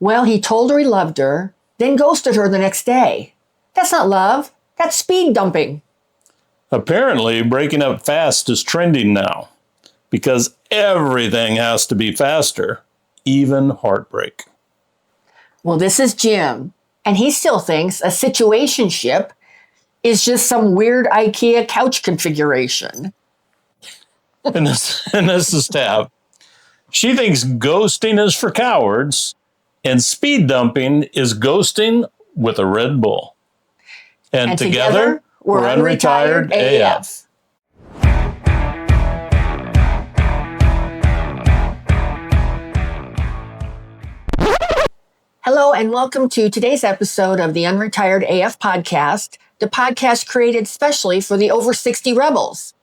Well, he told her he loved her, then ghosted her the next day. That's not love. That's speed dumping. Apparently, breaking up fast is trending now because everything has to be faster, even heartbreak. Well, this is Jim, and he still thinks a situationship is just some weird IKEA couch configuration. And this is Tab. She thinks ghosting is for cowards, and speed dumping is ghosting with a Red Bull. And together, we're Unretired AF. Hello, and welcome to today's episode of the Unretired AF podcast, the podcast created specially for the over 60 rebels.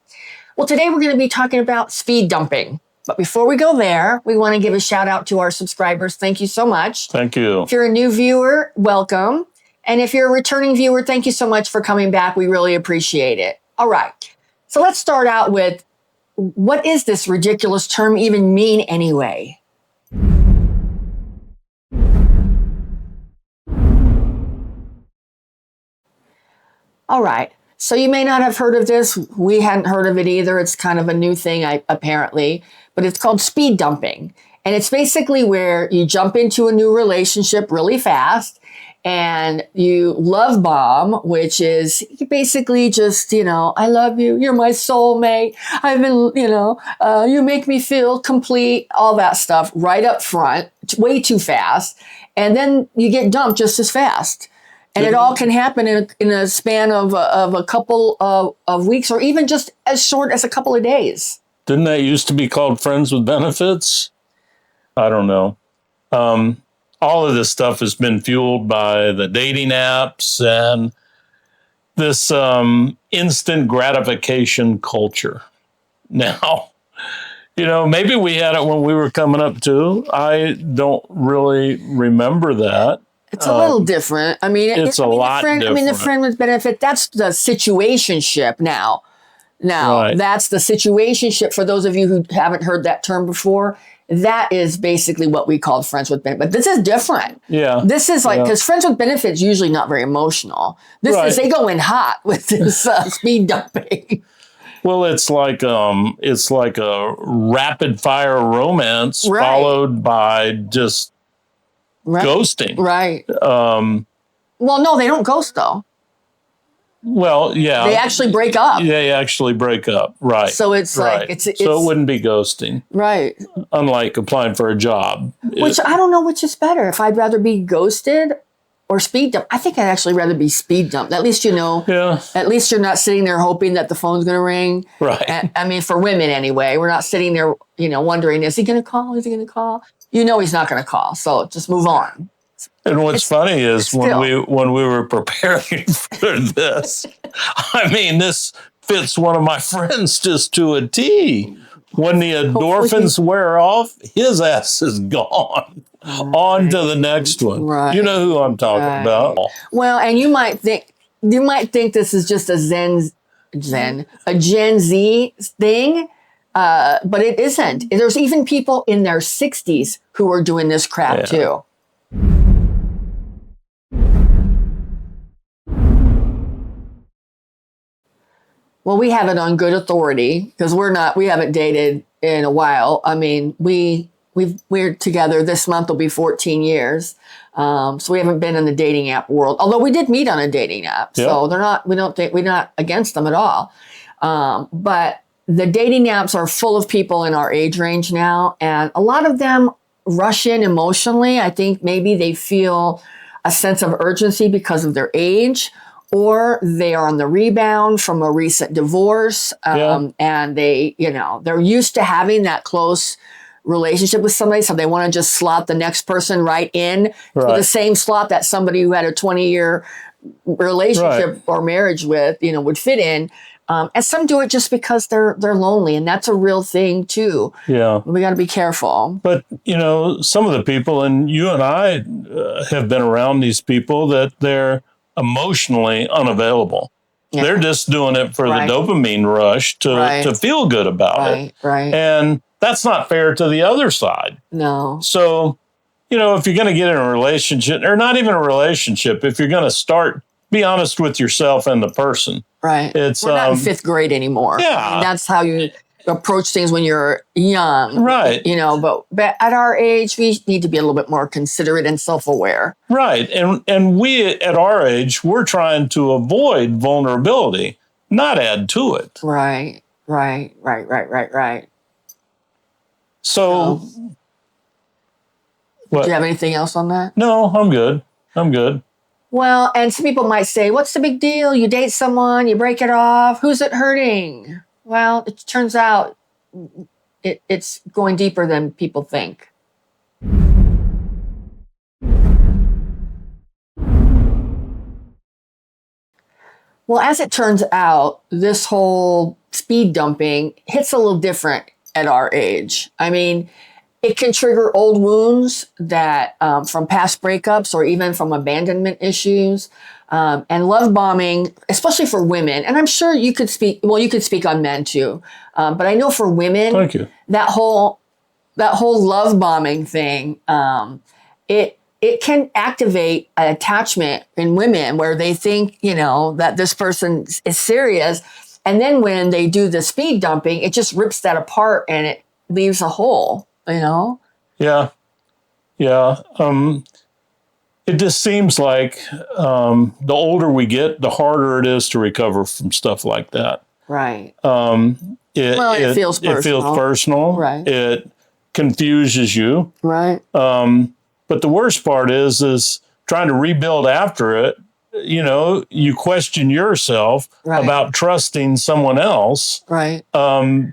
Well, today we're going to be talking about speed dumping. But before we go there, we want to give a shout out to our subscribers. Thank you so much. Thank you. If you're a new viewer, welcome. And if you're a returning viewer, thank you so much for coming back. We really appreciate it. All right. So let's start out with, what is this ridiculous term even mean anyway? All right. So you may not have heard of this. We hadn't heard of it either. It's kind of a new thing, apparently, but it's called speed dumping. And it's basically where you jump into a new relationship really fast and you love bomb, which is basically just, I love you. You're my soulmate. I've been, you make me feel complete, all that stuff right up front, way too fast. And then you get dumped just as fast. And it all can happen in a span of a couple of weeks, or even just as short as a couple of days. Didn't that used to be called friends with benefits? I don't know. All of this stuff has been fueled by the dating apps and this instant gratification culture. Now, maybe we had it when we were coming up too. I don't really remember that. It's a little different. I mean, it's a lot different. I mean, the friend with benefit, that's the situationship now. Right. That's the situationship. For those of you who haven't heard that term before, that is basically what we call friends with benefit. But this is different. Yeah. This is like, because friends with benefits usually not very emotional. This is, they go in hot with this speed dumping. Well, it's like a rapid fire romance followed by just ghosting. Right. Well, no, they don't ghost though. Well, yeah. They actually break up. They actually break up. Right. So it's like, it's so it wouldn't be ghosting. Right. Unlike applying for a job. Which I don't know which is better. If I'd rather be ghosted or speed dumped. I think I'd actually rather be speed dumped. At least, at least you're not sitting there hoping that the phone's going to ring. Right. And, I mean, for women anyway, we're not sitting there, wondering, is he going to call? Is he going to call? He's not going to call. So just move on. And what's funny is when we were preparing for this, I mean, this fits one of my friends just to a T. When the endorphins wear off, his ass is gone. Right. On to the next one. Right. You know who I'm talking about. Well, and you might think this is just a Gen Z thing. But it isn't. There's even people in their 60s who are doing this crap too. Well, we have it on good authority because we haven't dated in a while. I mean, we're together. This month will be 14 years. So we haven't been in the dating app world, although we did meet on a dating app. Yeah. So we're not against them at all. But the dating apps are full of people in our age range now, and a lot of them rush in emotionally. I think maybe they feel a sense of urgency because of their age, or they are on the rebound from a recent divorce, and they're used to having that close relationship with somebody, so they want to just slot the next person right in to the same slot that somebody who had a 20-year relationship or marriage with, would fit in. And some do it just because they're lonely, and that's a real thing too. Yeah, we got to be careful. But some of the people, and you and I have been around these people that they're emotionally unavailable. Yeah. They're just doing it for the dopamine rush to feel good about it. Right. And that's not fair to the other side. No. So if you're going to get in a relationship, or not even a relationship, if you're going to start, be honest with yourself and the person. Right. It's We're not in fifth grade anymore. Yeah. I mean, that's how you approach things when you're young. Right. But at our age, we need to be a little bit more considerate and self-aware. Right. And we, at our age, we're trying to avoid vulnerability, not add to it. Right. So, do you have anything else on that? No, I'm good. Well, and some people might say, what's the big deal? You date someone, you break it off. Who's it hurting? Well, it turns out it's going deeper than people think. Well, as it turns out, this whole speed dumping hits a little different at our age. I mean, it can trigger old wounds that from past breakups or even from abandonment issues, and love bombing, especially for women. And I'm sure you could speak on men too. But I know for women, Thank you. that whole love bombing thing, it can activate an attachment in women where they think, that this person is serious. And then when they do the speed dumping, it just rips that apart and it leaves a hole. Yeah. It just seems like the older we get, the harder it is to recover from stuff like that. Right. It feels personal. It feels personal. Right. It confuses you. Right. But the worst part is trying to rebuild after it. You question yourself about trusting someone else. Right.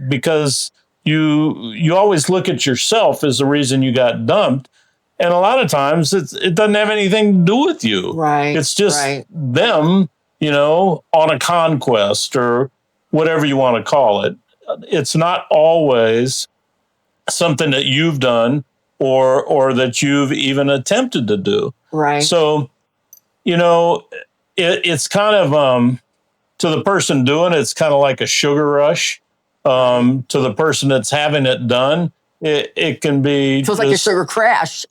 Because you always look at yourself as the reason you got dumped. And a lot of times it doesn't have anything to do with you. Right. It's just them, on a conquest or whatever you want to call it. It's not always something that you've done or that you've even attempted to do. Right. So, it's kind of, to the person doing it, it's kind of like a sugar rush. To the person that's having it done, it can be feels like a sugar crash.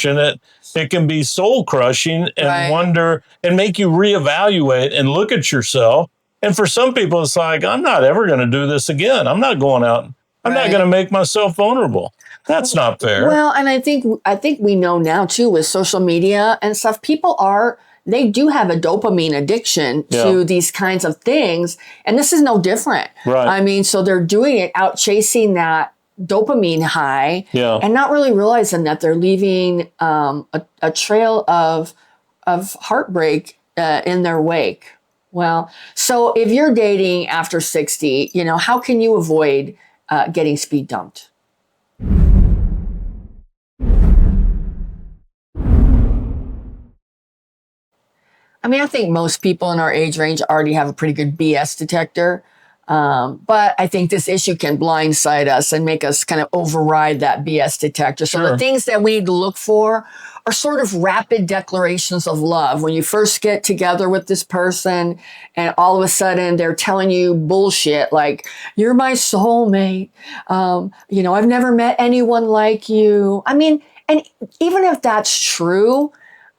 And it can be soul crushing and wonder and make you reevaluate and look at yourself. And for some people, it's like, I'm not ever going to do this again. I'm not going out. I'm not going to make myself vulnerable. That's not fair. Well, and I think we know now too with social media and stuff, they do have a dopamine addiction to these kinds of things. And this is no different. Right. I mean, so they're doing it out chasing that dopamine high and not really realizing that they're leaving a trail of heartbreak in their wake. Well, so if you're dating after 60, how can you avoid getting speed dumped? I mean, I think most people in our age range already have a pretty good BS detector. But I think this issue can blindside us and make us kind of override that BS detector. So the things that we need to look for are sort of rapid declarations of love. When you first get together with this person and all of a sudden they're telling you bullshit like, you're my soulmate. I've never met anyone like you. I mean, and even if that's true,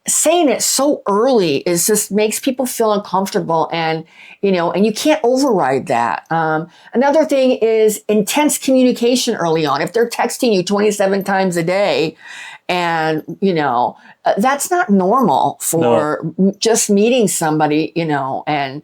saying it so early just makes people feel uncomfortable and you can't override that. Another thing is intense communication early on. If they're texting you 27 times a day and, that's not normal for just meeting somebody, and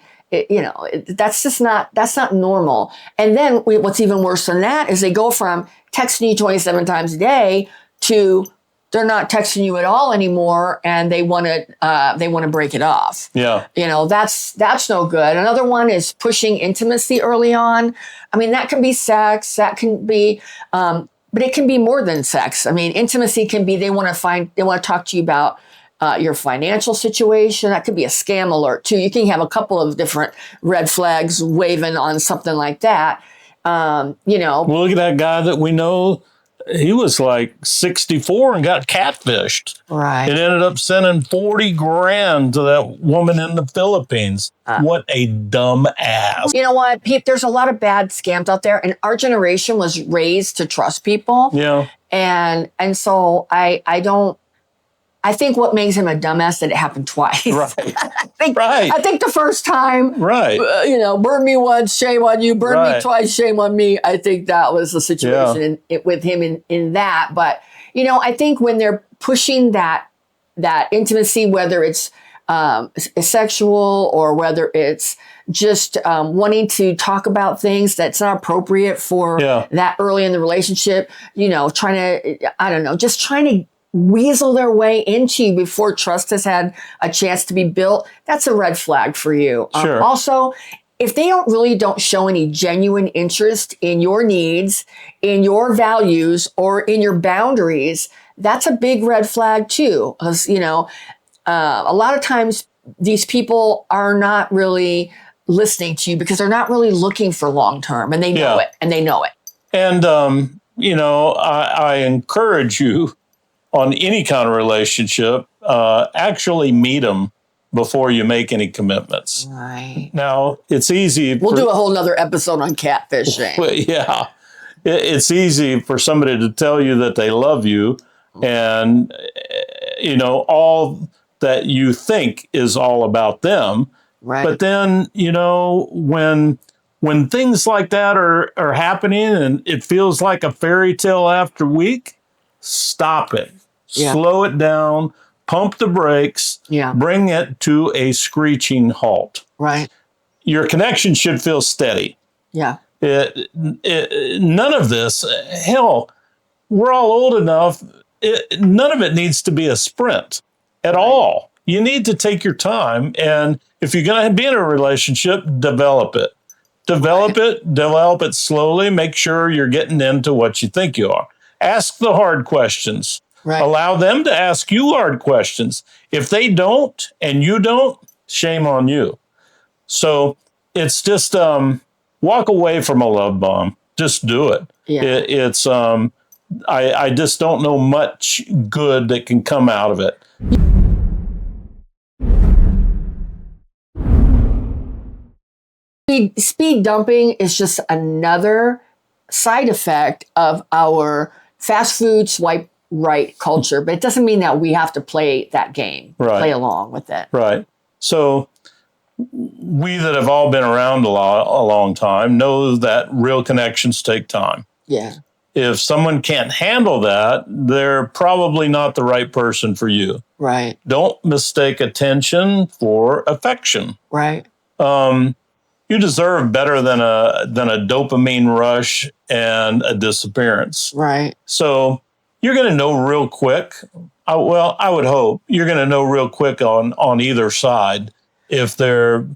that's not normal. And then what's even worse than that is they go from texting you 27 times a day to they're not texting you at all anymore, and they want to break it off. Yeah, that's no good. Another one is pushing intimacy early on. I mean, that can be sex. That can be, but it can be more than sex. I mean, intimacy can be they want to talk to you about your financial situation. That could be a scam alert too. You can have a couple of different red flags waving on something like that. Well, look at that guy that we know. He was like 64 and got catfished. Right. It ended up sending 40 grand to that woman in the Philippines. What a dumb ass. You know what, Pete? There's a lot of bad scams out there, and our generation was raised to trust people. Yeah. And so I think what makes him a dumbass that it happened twice. Right. I think the first time, Right. Burn me once, shame on you. Burn me Right. twice, shame on me. I think that was the situation with him in that. But, I think when they're pushing that intimacy, whether it's sexual or whether it's just wanting to talk about things that's not appropriate for that early in the relationship, trying to weasel their way into you before trust has had a chance to be built, that's a red flag for you. Sure. Also, if they don't show any genuine interest in your needs, in your values, or in your boundaries, that's a big red flag too. Because, a lot of times these people are not really listening to you because they're not really looking for long term, and they know it, and they know it. And, I encourage you on any kind of relationship, actually meet them before you make any commitments. Right. Now, it's easy. We'll do a whole nother episode on catfishing. Yeah. It's easy for somebody to tell you that they love you and, all that you think is all about them. Right. But then, when things like that are happening and it feels like a fairy tale after week, stop it. Yeah. Slow it down, pump the brakes, bring it to a screeching halt. Right. Your connection should feel steady. Yeah. None of this, hell, we're all old enough. None of it needs to be a sprint at all. You need to take your time. And if you're going to be in a relationship, develop it. Develop it slowly. Make sure you're getting into what you think you are. Ask the hard questions. Right. Allow them to ask you hard questions. If they don't and you don't, shame on you. So it's just walk away from a love bomb. Just do it. Yeah. I just don't know much good that can come out of it. Speed dumping is just another side effect of our fast food swipe right culture, but it doesn't mean that we have to play that game, play along with it. Right. So we that have all been around a long time know that real connections take time. Yeah. If someone can't handle that, they're probably not the right person for you. Right. Don't mistake attention for affection. Right. You deserve better than a dopamine rush and a disappearance. Right. So you're going to know real quick. I would hope you're going to know real quick on either side if they're,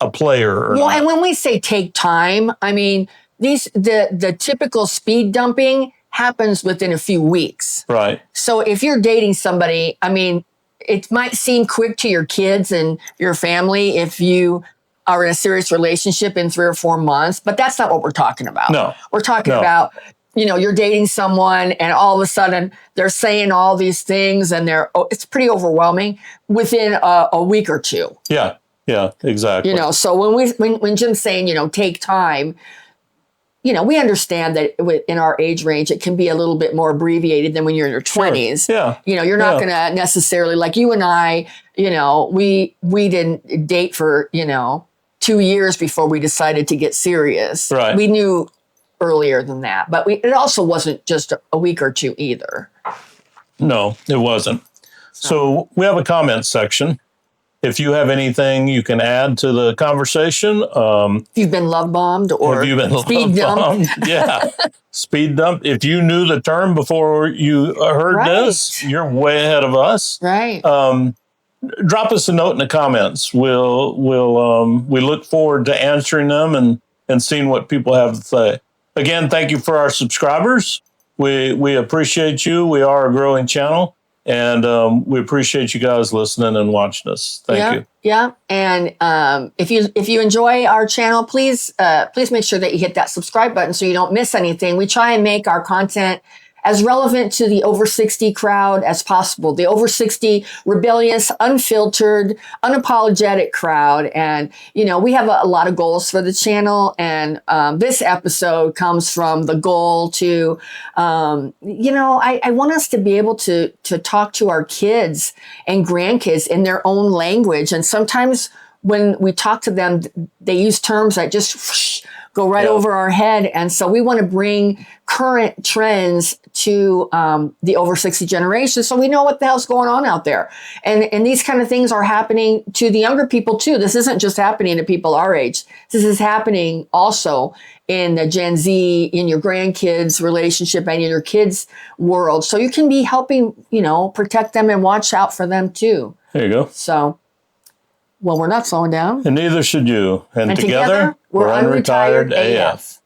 a player or not. And when we say take time, I mean, the typical speed dumping happens within a few weeks. Right. So if you're dating somebody, I mean, it might seem quick to your kids and your family if you are in a serious relationship in 3 or 4 months, but that's not what we're talking about. No. We're talking about, you're dating someone and all of a sudden they're saying all these things and it's pretty overwhelming within a week or two. Yeah. Yeah, exactly. So when Jim's saying, take time, we understand that in our age range, it can be a little bit more abbreviated than when you're in your 20s. Sure. Yeah. You're not going to necessarily, like you and I, we didn't date for, 2 years before we decided to get serious. Right. We knew earlier than that, but it also wasn't just a week or two either. No, it wasn't. So we have a comment section. If you have anything you can add to the conversation. If you've been love bombed or have you been speed dumped. Yeah. Speed dump. If you knew the term before you heard this, you're way ahead of us. Right. Drop us a note in the comments. We look forward to answering them and seeing what people have to say. Again, thank you for our subscribers. We appreciate you. We are a growing channel. And we appreciate you guys listening and watching us. Thank you. Yeah. And if you enjoy our channel, please make sure that you hit that subscribe button so you don't miss anything. We try and make our content as relevant to the over 60 crowd as possible, the over 60 rebellious, unfiltered, unapologetic crowd. And, you know, we have a lot of goals for the channel. And this episode comes from the goal to, you know, I want us to be able to talk to our kids and grandkids in their own language. And sometimes when we talk to them, they use terms that just go right over our head. And so we want to bring current trends to the over 60 generation so we know what the hell's going on out there. And these kind of things are happening to the younger people too. This isn't just happening to people our age. This is happening also in the Gen Z, in your grandkids' relationship and in your kids' world. So you can be helping, you know, protect them and watch out for them too. There you go. So, well, we're not slowing down. And neither should you. And together, we're Unretired AF.